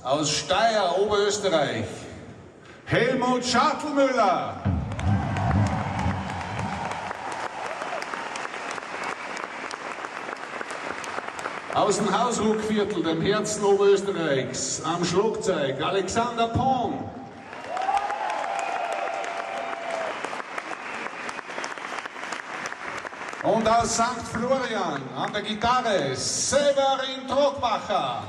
aus Steyr, Oberösterreich, Helmut Schartelmüller. Aus dem Hausruckviertel, dem Herzen Oberösterreichs, am Schlagzeug, Alexander Pong. Und aus St. Florian an der Gitarre, Severin Trockbacher.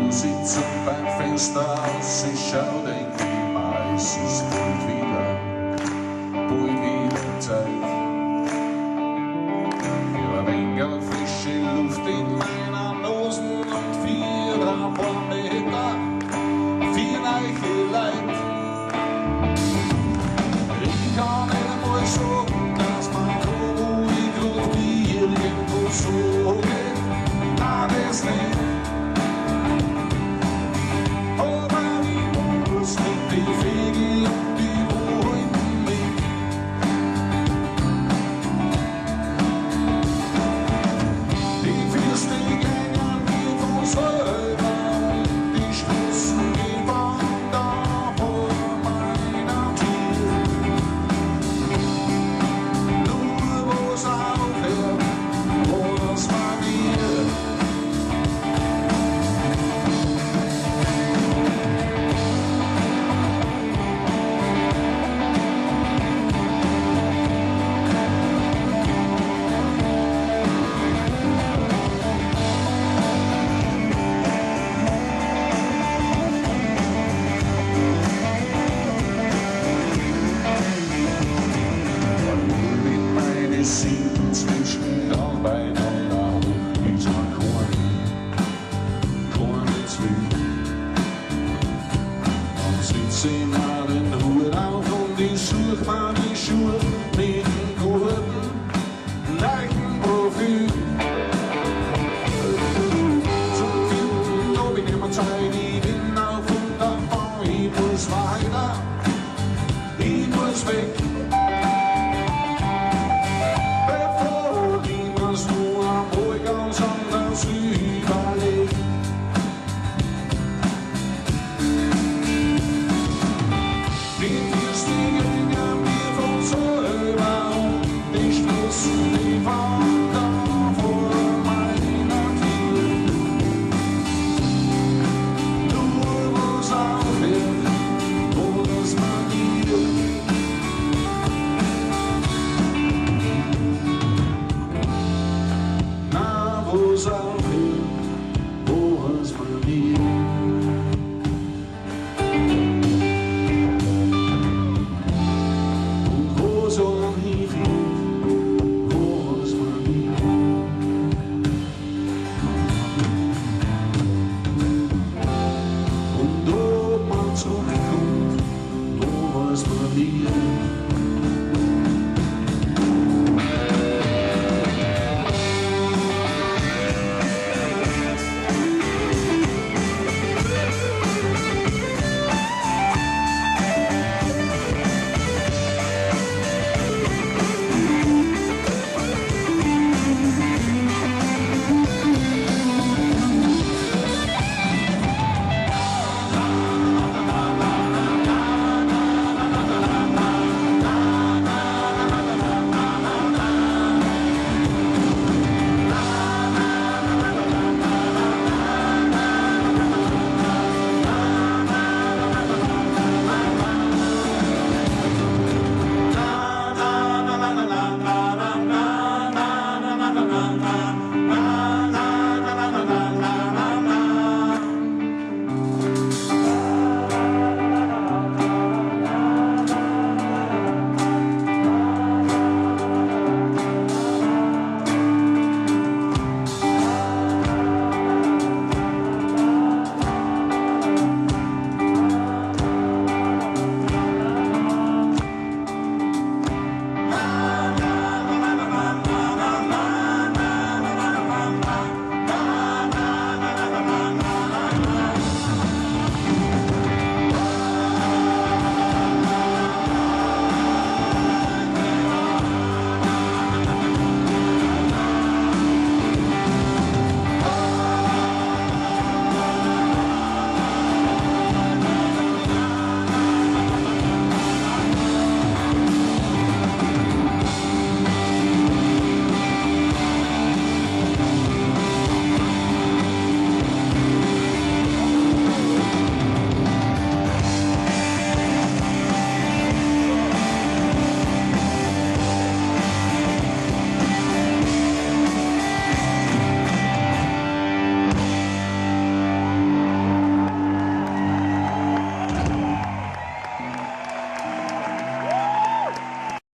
Sitze beim Fenster aus, ich schau, denk immer, es ist bald wieder Zeit. Für ein wenig frische Luft in meiner Nosen und 4 warme Hitter, 4 neiche Leid. Ich kann nicht einmal sagen, dass man ruhig und wie irgendwo so geht, nein, das nicht. Zwischen dann beieinander mit Korn ins Wind. Dann sitz ich mal den Hut auf und ich such meine Schuhe mit dem guten, leichten Profil. Zum 4. hab ich nimmer Zeit, ich bin auf und davon, ich muss weiter, ich muss weg. So